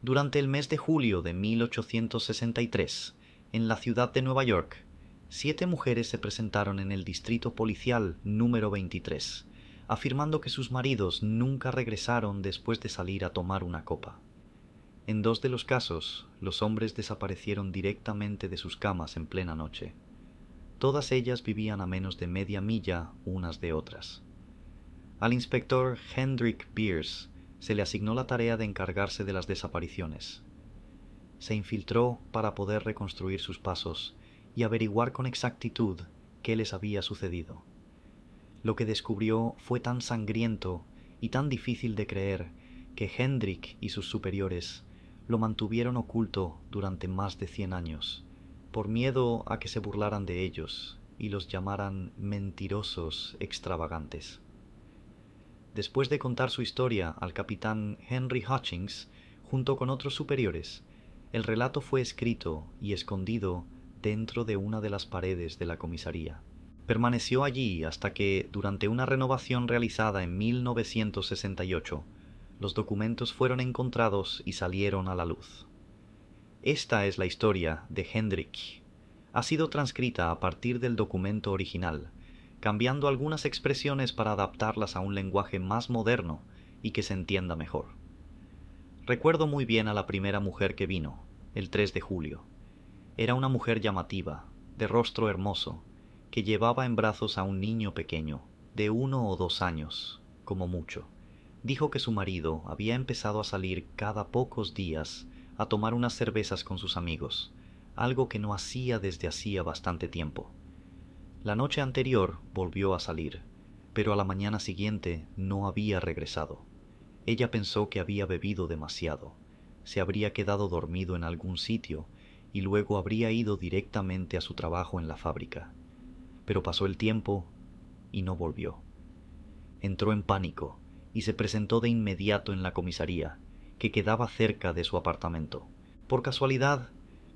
Durante el mes de julio de 1863, en la ciudad de Nueva York, 7 mujeres se presentaron en el distrito policial número 23, afirmando que sus maridos nunca regresaron después de salir a tomar una copa. En 2 de los casos, los hombres desaparecieron directamente de sus camas en plena noche. Todas ellas vivían a menos de media milla unas de otras. Al inspector Hendrick Beers se le asignó la tarea de encargarse de las desapariciones. Se infiltró para poder reconstruir sus pasos y averiguar con exactitud qué les había sucedido. Lo que descubrió fue tan sangriento y tan difícil de creer que Hendrick y sus superiores lo mantuvieron oculto durante más de 100 años, por miedo a que se burlaran de ellos y los llamaran mentirosos extravagantes. Después de contar su historia al capitán Henry Hutchings, junto con otros superiores, el relato fue escrito y escondido dentro de una de las paredes de la comisaría. Permaneció allí hasta que, durante una renovación realizada en 1968, los documentos fueron encontrados y salieron a la luz. Esta es la historia de Hendrick. Ha sido transcrita a partir del documento original, cambiando algunas expresiones para adaptarlas a un lenguaje más moderno y que se entienda mejor. Recuerdo muy bien a la primera mujer que vino, el 3 de julio. Era una mujer llamativa, de rostro hermoso, que llevaba en brazos a un niño pequeño, de 1 o 2 años, como mucho. Dijo que su marido había empezado a salir cada pocos días a tomar unas cervezas con sus amigos, algo que no hacía desde hacía bastante tiempo. La noche anterior volvió a salir, pero a la mañana siguiente no había regresado. Ella pensó que había bebido demasiado, se habría quedado dormido en algún sitio y luego habría ido directamente a su trabajo en la fábrica. Pero pasó el tiempo y no volvió. Entró en pánico y se presentó de inmediato en la comisaría, que quedaba cerca de su apartamento. Por casualidad,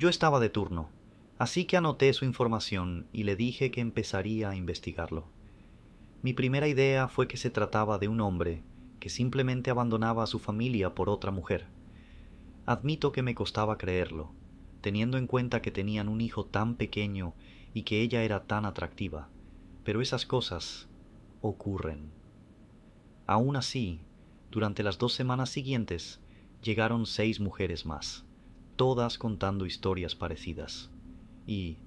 yo estaba de turno, así que anoté su información y le dije que empezaría a investigarlo. Mi primera idea fue que se trataba de un hombre que simplemente abandonaba a su familia por otra mujer. Admito que me costaba creerlo, teniendo en cuenta que tenían un hijo tan pequeño y que ella era tan atractiva, pero esas cosas ocurren. Aún así, durante las 2 semanas siguientes, llegaron 6 mujeres más, todas contando historias parecidas. Y,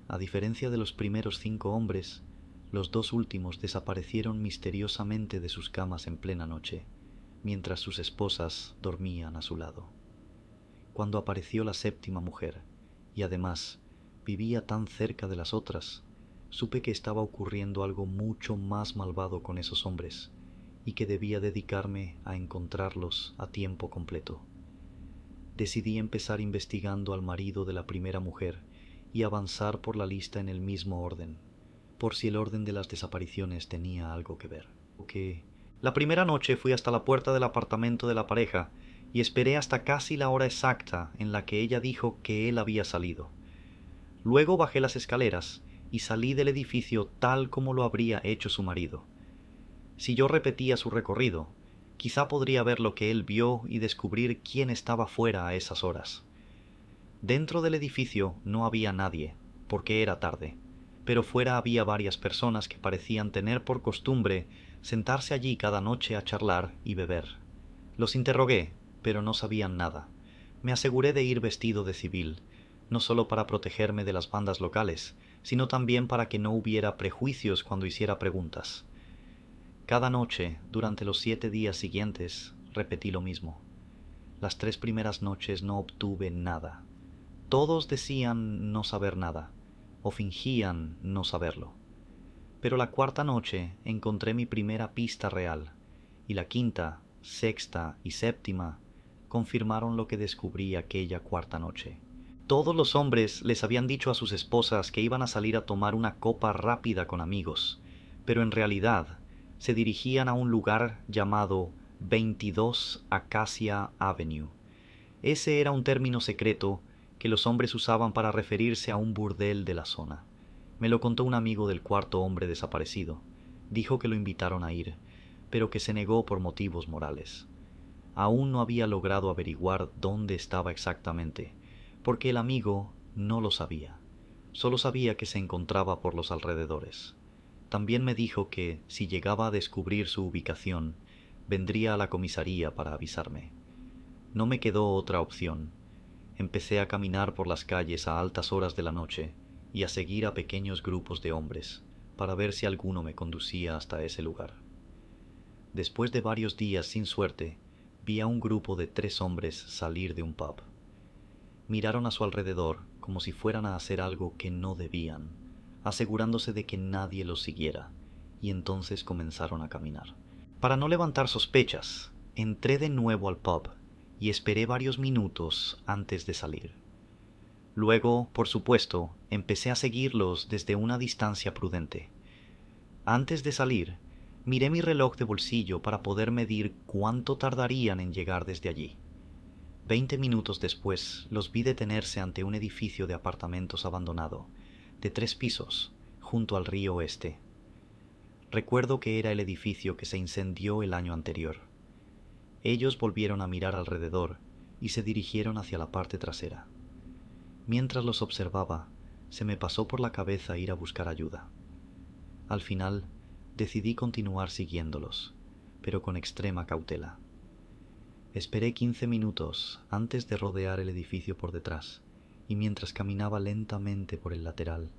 a diferencia de los primeros 5 hombres, los 2 últimos desaparecieron misteriosamente de sus camas en plena noche, mientras sus esposas dormían a su lado. Cuando apareció la 7ª mujer, y además vivía tan cerca de las otras, supe que estaba ocurriendo algo mucho más malvado con esos hombres, y que debía dedicarme a encontrarlos a tiempo completo. Decidí empezar investigando al marido de la primera mujer y avanzar por la lista en el mismo orden, por si el orden de las desapariciones tenía algo que ver. La primera noche fui hasta la puerta del apartamento de la pareja y esperé hasta casi la hora exacta en la que ella dijo que él había salido. Luego bajé las escaleras y salí del edificio tal como lo habría hecho su marido. Si yo repetía su recorrido, quizá podría ver lo que él vio y descubrir quién estaba fuera a esas horas. Dentro del edificio no había nadie, porque era tarde, pero fuera había varias personas que parecían tener por costumbre sentarse allí cada noche a charlar y beber. Los interrogué, pero no sabían nada. Me aseguré de ir vestido de civil, no solo para protegerme de las bandas locales, sino también para que no hubiera prejuicios cuando hiciera preguntas. Cada noche, durante los 7 días siguientes, repetí lo mismo. Las 3 primeras noches no obtuve nada. Todos decían no saber nada, o fingían no saberlo. Pero la 4ª noche encontré mi primera pista real, y la 5ª, 6ª y 7ª confirmaron lo que descubrí aquella 4ª noche. Todos los hombres les habían dicho a sus esposas que iban a salir a tomar una copa rápida con amigos, pero en realidad se dirigían a un lugar llamado 22 Acacia Avenue. Ese era un término secreto que los hombres usaban para referirse a un burdel de la zona. Me lo contó un amigo del 4º hombre desaparecido. Dijo que lo invitaron a ir, pero que se negó por motivos morales. Aún no había logrado averiguar dónde estaba exactamente, porque el amigo no lo sabía. Solo sabía que se encontraba por los alrededores. También me dijo que, si llegaba a descubrir su ubicación, vendría a la comisaría para avisarme. No me quedó otra opción. Empecé a caminar por las calles a altas horas de la noche y a seguir a pequeños grupos de hombres para ver si alguno me conducía hasta ese lugar. Después de varios días sin suerte, vi a un grupo de 3 hombres salir de un pub. Miraron a su alrededor como si fueran a hacer algo que no debían, asegurándose de que nadie los siguiera, y entonces comenzaron a caminar. Para no levantar sospechas, entré de nuevo al pub y esperé varios minutos antes de salir. Luego, por supuesto, empecé a seguirlos desde una distancia prudente. Antes de salir, miré mi reloj de bolsillo para poder medir cuánto tardarían en llegar desde allí. 20 minutos después los vi detenerse ante un edificio de apartamentos abandonado, de 3 pisos, junto al río Este. Recuerdo que era el edificio que se incendió el año anterior. Ellos volvieron a mirar alrededor y se dirigieron hacia la parte trasera. Mientras los observaba, se me pasó por la cabeza ir a buscar ayuda. Al final, decidí continuar siguiéndolos, pero con extrema cautela. Esperé 15 minutos antes de rodear el edificio por detrás, y mientras caminaba lentamente por el lateral,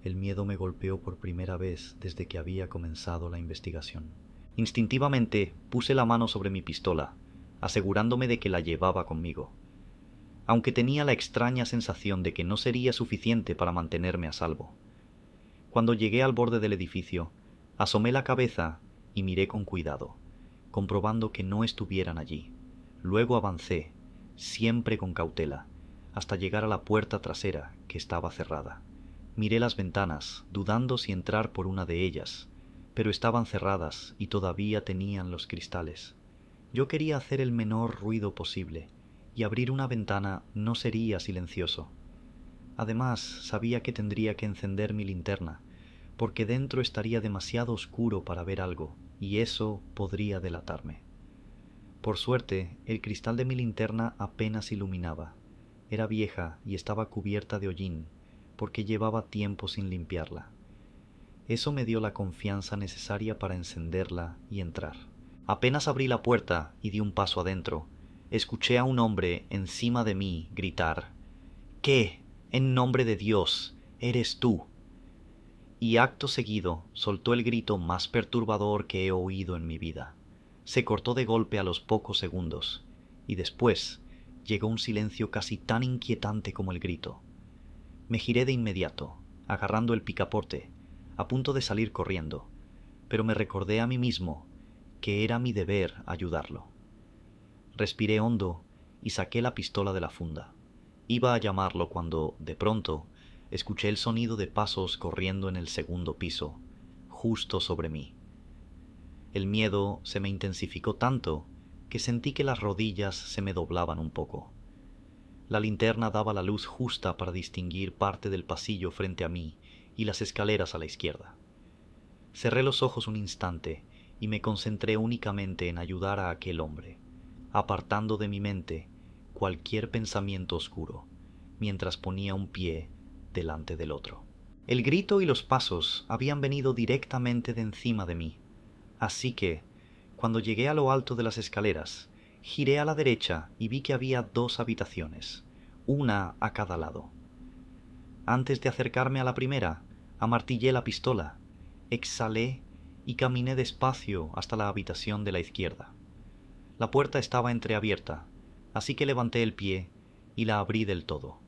el miedo me golpeó por primera vez desde que había comenzado la investigación. Instintivamente puse la mano sobre mi pistola, asegurándome de que la llevaba conmigo, aunque tenía la extraña sensación de que no sería suficiente para mantenerme a salvo. Cuando llegué al borde del edificio, asomé la cabeza y miré con cuidado, comprobando que no estuvieran allí. Luego avancé, siempre con cautela, hasta llegar a la puerta trasera, que estaba cerrada. Miré las ventanas, dudando si entrar por una de ellas, pero estaban cerradas y todavía tenían los cristales. Yo quería hacer el menor ruido posible, y abrir una ventana no sería silencioso. Además, sabía que tendría que encender mi linterna, porque dentro estaría demasiado oscuro para ver algo, y eso podría delatarme. Por suerte, el cristal de mi linterna apenas iluminaba. Era vieja y estaba cubierta de hollín, porque llevaba tiempo sin limpiarla. Eso me dio la confianza necesaria para encenderla y entrar. Apenas abrí la puerta y di un paso adentro, escuché a un hombre encima de mí gritar: «¿Qué, en nombre de Dios, eres tú?». Y acto seguido soltó el grito más perturbador que he oído en mi vida. Se cortó de golpe a los pocos segundos, y después llegó un silencio casi tan inquietante como el grito. Me giré de inmediato, agarrando el picaporte, a punto de salir corriendo, pero me recordé a mí mismo que era mi deber ayudarlo. Respiré hondo y saqué la pistola de la funda. Iba a llamarlo cuando, de pronto, escuché el sonido de pasos corriendo en el segundo piso, justo sobre mí. El miedo se me intensificó tanto que sentí que las rodillas se me doblaban un poco. La linterna daba la luz justa para distinguir parte del pasillo frente a mí y las escaleras a la izquierda. Cerré los ojos un instante y me concentré únicamente en ayudar a aquel hombre, apartando de mi mente cualquier pensamiento oscuro, mientras ponía un pie delante del otro. El grito y los pasos habían venido directamente de encima de mí, así que, cuando llegué a lo alto de las escaleras, giré a la derecha y vi que había 2 habitaciones, una a cada lado. Antes de acercarme a la primera, amartillé la pistola, exhalé y caminé despacio hasta la habitación de la izquierda. La puerta estaba entreabierta, así que levanté el pie y la abrí del todo.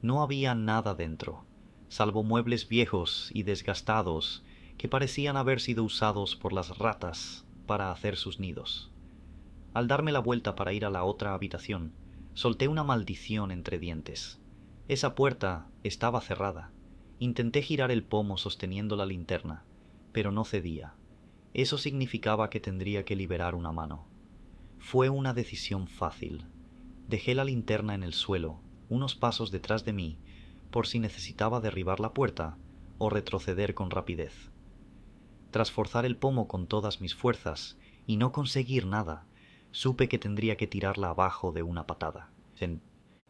No había nada dentro, salvo muebles viejos y desgastados que parecían haber sido usados por las ratas para hacer sus nidos. Al darme la vuelta para ir a la otra habitación, solté una maldición entre dientes. Esa puerta estaba cerrada. Intenté girar el pomo sosteniendo la linterna, pero no cedía. Eso significaba que tendría que liberar una mano. Fue una decisión fácil. Dejé la linterna en el suelo, unos pasos detrás de mí, por si necesitaba derribar la puerta o retroceder con rapidez. Tras forzar el pomo con todas mis fuerzas y no conseguir nada, Supe que tendría que tirarla abajo de una patada.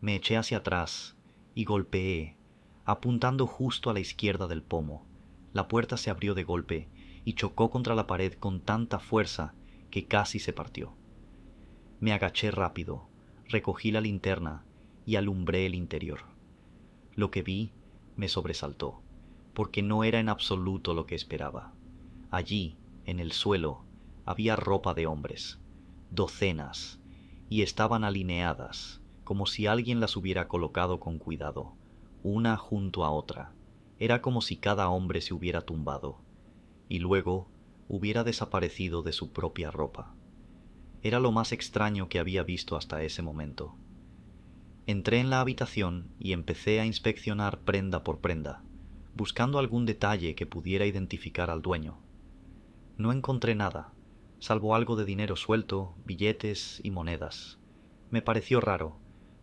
Me eché hacia atrás y golpeé, apuntando justo a la izquierda del pomo. La puerta se abrió de golpe y chocó contra la pared con tanta fuerza que casi se partió. Me agaché rápido, recogí la linterna y alumbré el interior. Lo que vi me sobresaltó, porque no era en absoluto lo que esperaba. Allí, en el suelo, había ropa de hombres, docenas, y estaban alineadas, como si alguien las hubiera colocado con cuidado, una junto a otra. Era como si cada hombre se hubiera tumbado, y luego hubiera desaparecido de su propia ropa. Era lo más extraño que había visto hasta ese momento. Entré en la habitación y empecé a inspeccionar prenda por prenda, buscando algún detalle que pudiera identificar al dueño. No encontré nada, salvo algo de dinero suelto, billetes y monedas. Me pareció raro,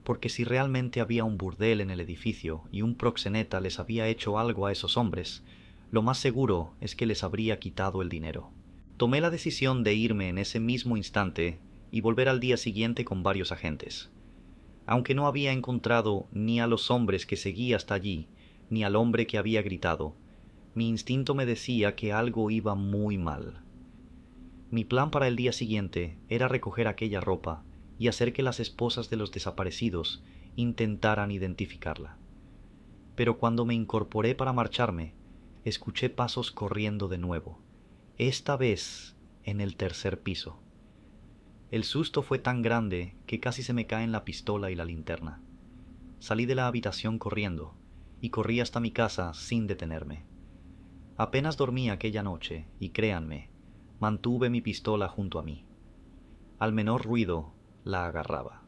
porque si realmente había un burdel en el edificio y un proxeneta les había hecho algo a esos hombres, lo más seguro es que les habría quitado el dinero. Tomé la decisión de irme en ese mismo instante y volver al día siguiente con varios agentes. Aunque no había encontrado ni a los hombres que seguí hasta allí, ni al hombre que había gritado, mi instinto me decía que algo iba muy mal. Mi plan para el día siguiente era recoger aquella ropa y hacer que las esposas de los desaparecidos intentaran identificarla. Pero cuando me incorporé para marcharme, escuché pasos corriendo de nuevo, esta vez en el tercer piso. El susto fue tan grande que casi se me caen la pistola y la linterna. Salí de la habitación corriendo y corrí hasta mi casa sin detenerme. Apenas dormí aquella noche y créanme, mantuve mi pistola junto a mí. Al menor ruido, la agarraba.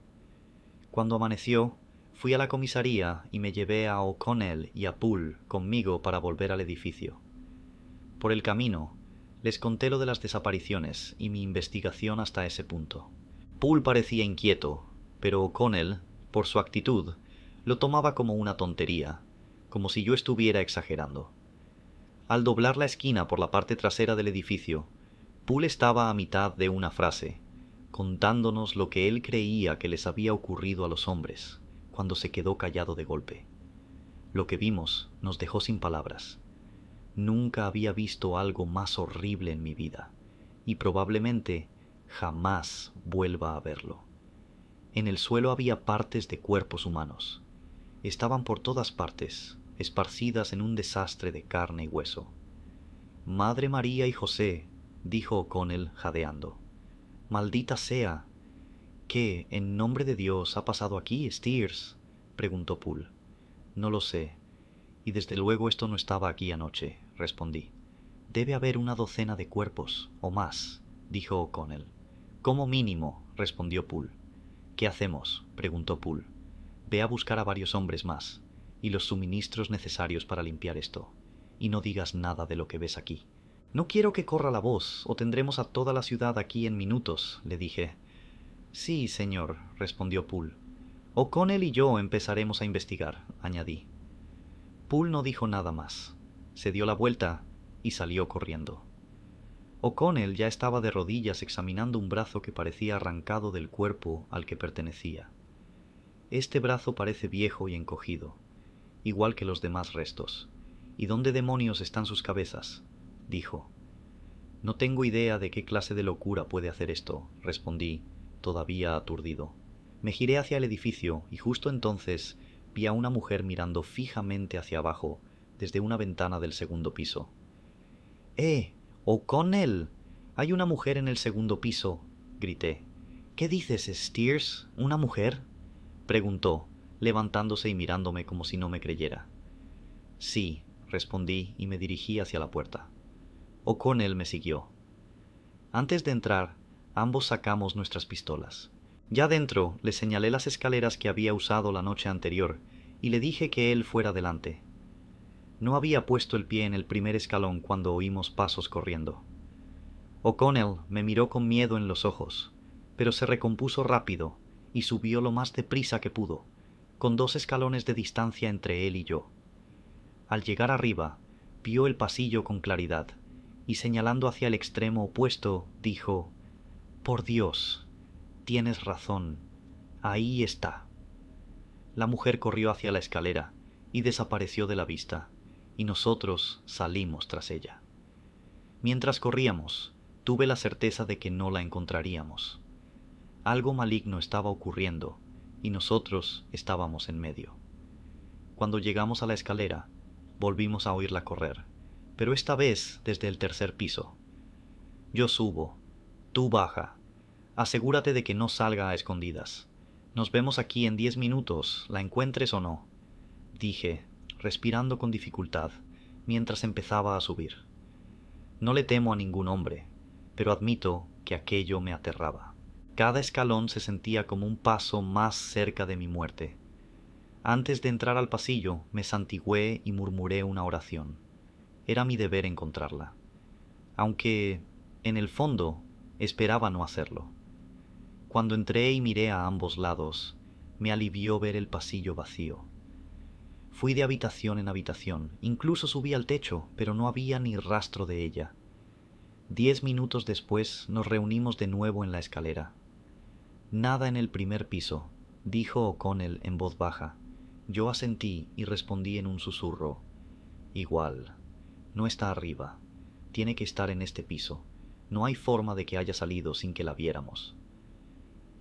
Cuando amaneció, fui a la comisaría y me llevé a O'Connell y a Poole conmigo para volver al edificio. Por el camino, les conté lo de las desapariciones y mi investigación hasta ese punto. Poole parecía inquieto, pero O'Connell, por su actitud, lo tomaba como una tontería, como si yo estuviera exagerando. Al doblar la esquina por la parte trasera del edificio, Poole estaba a mitad de una frase, contándonos lo que él creía que les había ocurrido a los hombres, cuando se quedó callado de golpe. Lo que vimos nos dejó sin palabras. Nunca había visto algo más horrible en mi vida, y probablemente jamás vuelva a verlo. En el suelo había partes de cuerpos humanos. Estaban por todas partes, esparcidas en un desastre de carne y hueso. Madre María y José, dijo O'Connell jadeando. Maldita sea. ¿Qué, en nombre de Dios, ha pasado aquí, Steers? Preguntó Poole. No lo sé. Y desde luego esto no estaba aquí anoche, respondí. Debe haber una docena de cuerpos, o más, dijo O'Connell. Como mínimo, respondió Poole. ¿Qué hacemos? Preguntó Poole. Ve a buscar a varios hombres más, y los suministros necesarios para limpiar esto, y no digas nada de lo que ves aquí. No quiero que corra la voz, o tendremos a toda la ciudad aquí en minutos, le dije. Sí, señor, respondió Poole. O'Connell y yo empezaremos a investigar, añadí. Poole no dijo nada más. Se dio la vuelta y salió corriendo. O'Connell ya estaba de rodillas examinando un brazo que parecía arrancado del cuerpo al que pertenecía. Este brazo parece viejo y encogido, igual que los demás restos. ¿Y dónde demonios están sus cabezas? Dijo. No tengo idea de qué clase de locura puede hacer esto, respondí, todavía aturdido. Me giré hacia el edificio y justo entonces vi a una mujer mirando fijamente hacia abajo desde una ventana del segundo piso. ¡O'Connell! Hay una mujer en el segundo piso, grité. ¿Qué dices, Steers? ¿Una mujer? Preguntó, levantándose y mirándome como si no me creyera. Sí, respondí y me dirigí hacia la puerta. O'Connell me siguió. Antes de entrar, ambos sacamos nuestras pistolas. Ya dentro, le señalé las escaleras que había usado la noche anterior y le dije que él fuera delante. No había puesto el pie en el primer escalón cuando oímos pasos corriendo. O'Connell me miró con miedo en los ojos, pero se recompuso rápido y subió lo más deprisa que pudo, con 2 escalones de distancia entre él y yo. Al llegar arriba, vio el pasillo con claridad, y señalando hacia el extremo opuesto, dijo: «Por Dios, Tienes razón. Ahí está. La mujer corrió hacia la escalera y desapareció de la vista, y nosotros salimos tras ella. Mientras corríamos, tuve la certeza de que no la encontraríamos. Algo maligno estaba ocurriendo, y nosotros estábamos en medio. Cuando llegamos a la escalera, volvimos a oírla correr, pero esta vez desde el tercer piso. Yo subo, tú baja. Asegúrate de que no salga a escondidas. Nos vemos aquí en 10 minutos, la encuentres o no, dije, respirando con dificultad, mientras empezaba a subir. No le temo a ningún hombre, pero admito que aquello me aterraba. Cada escalón se sentía como un paso más cerca de mi muerte. Antes de entrar al pasillo, me santigüé y murmuré una oración. Era mi deber encontrarla, aunque, en el fondo, esperaba no hacerlo. Cuando entré y miré a ambos lados, me alivió ver el pasillo vacío. Fui de habitación en habitación, incluso subí al techo, pero no había ni rastro de ella. 10 minutos después nos reunimos de nuevo en la escalera. Nada en el primer piso, dijo O'Connell en voz baja. Yo asentí y respondí en un susurro. Igual. No está arriba. Tiene que estar en este piso. No hay forma de que haya salido sin que la viéramos.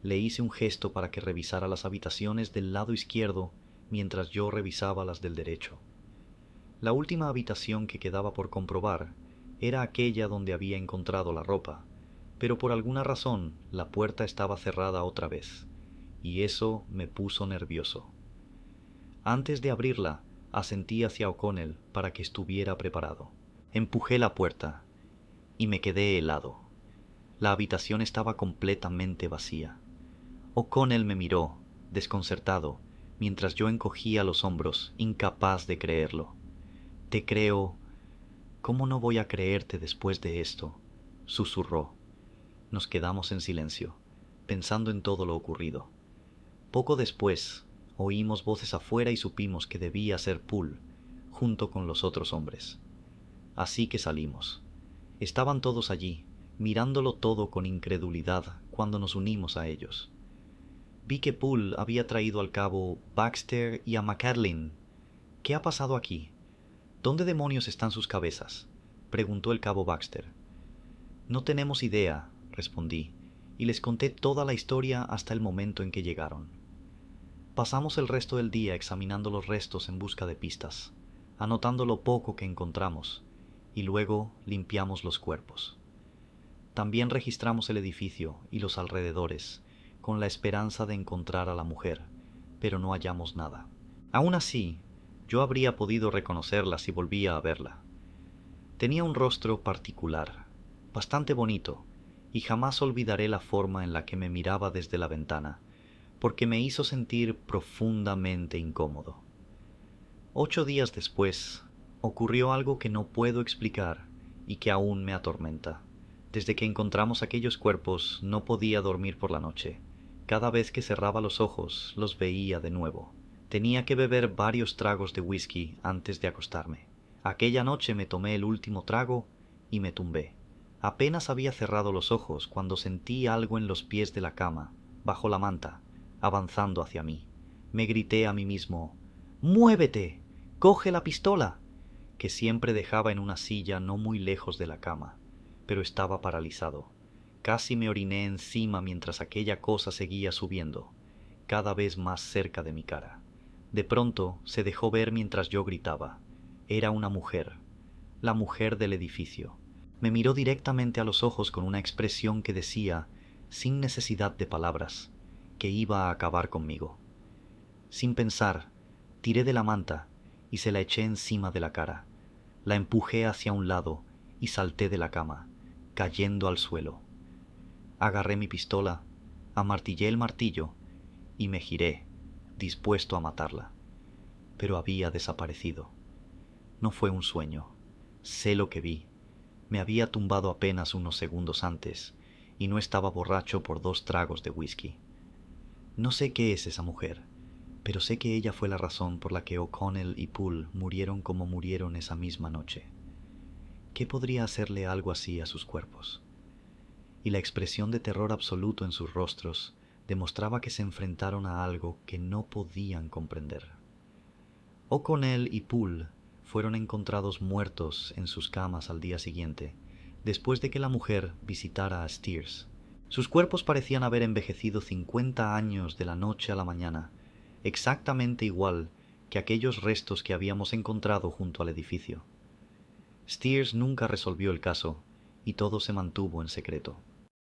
Le hice un gesto para que revisara las habitaciones del lado izquierdo mientras yo revisaba las del derecho. La última habitación que quedaba por comprobar era aquella donde había encontrado la ropa, pero por alguna razón la puerta estaba cerrada otra vez, y eso me puso nervioso. Antes de abrirla, asentí hacia O'Connell para que estuviera preparado. Empujé la puerta y me quedé helado. La habitación estaba completamente vacía. O'Connell me miró, desconcertado, mientras yo encogía los hombros, incapaz de creerlo. Te creo. ¿Cómo no voy a creerte después de esto?, susurró. Nos quedamos en silencio, pensando en todo lo ocurrido. Poco después, oímos voces afuera y supimos que debía ser Poole, junto con los otros hombres. Así que salimos. Estaban todos allí, mirándolo todo con incredulidad cuando nos unimos a ellos. Vi que Poole había traído al cabo Baxter y a McCadlin. ¿Qué ha pasado aquí? ¿Dónde demonios están sus cabezas?, preguntó el cabo Baxter. No tenemos idea, respondí, y les conté toda la historia hasta el momento en que llegaron. Pasamos el resto del día examinando los restos en busca de pistas, anotando lo poco que encontramos, y luego limpiamos los cuerpos. También registramos el edificio y los alrededores, con la esperanza de encontrar a la mujer, pero no hallamos nada. Aún así, yo habría podido reconocerla si volvía a verla. Tenía un rostro particular, bastante bonito, y jamás olvidaré la forma en la que me miraba desde la ventana, porque me hizo sentir profundamente incómodo. 8 días después, ocurrió algo que no puedo explicar y que aún me atormenta. Desde que encontramos aquellos cuerpos no podía dormir por la noche. Cada vez que cerraba los ojos los veía de nuevo. Tenía que beber varios tragos de whisky antes de acostarme. Aquella noche me tomé el último trago y me tumbé. Apenas había cerrado los ojos cuando sentí algo en los pies de la cama, bajo la manta, avanzando hacia mí. Me grité a mí mismo: «¡Muévete! ¡Coge la pistola!», que siempre dejaba en una silla no muy lejos de la cama, pero estaba paralizado. Casi me oriné encima mientras aquella cosa seguía subiendo, cada vez más cerca de mi cara. De pronto se dejó ver mientras yo gritaba. Era una mujer, la mujer del edificio. Me miró directamente a los ojos con una expresión que decía, sin necesidad de palabras, que iba a acabar conmigo. Sin pensar, tiré de la manta y se la eché encima de la cara. La empujé hacia un lado y salté de la cama, cayendo al suelo. Agarré mi pistola, amartillé el martillo y me giré, dispuesto a matarla. Pero había desaparecido. No fue un sueño. Sé lo que vi. Me había tumbado apenas unos segundos antes y no estaba borracho por 2 tragos de whisky. No sé qué es esa mujer, pero sé que ella fue la razón por la que O'Connell y Poole murieron como murieron esa misma noche. ¿Qué podría hacerle algo así a sus cuerpos? y la expresión de terror absoluto en sus rostros demostraba que se enfrentaron a algo que no podían comprender. O'Connell y Poole fueron encontrados muertos en sus camas al día siguiente, después de que la mujer visitara a Steers. Sus cuerpos parecían haber envejecido 50 años de la noche a la mañana, exactamente igual que aquellos restos que habíamos encontrado junto al edificio. Steers nunca resolvió el caso y todo se mantuvo en secreto.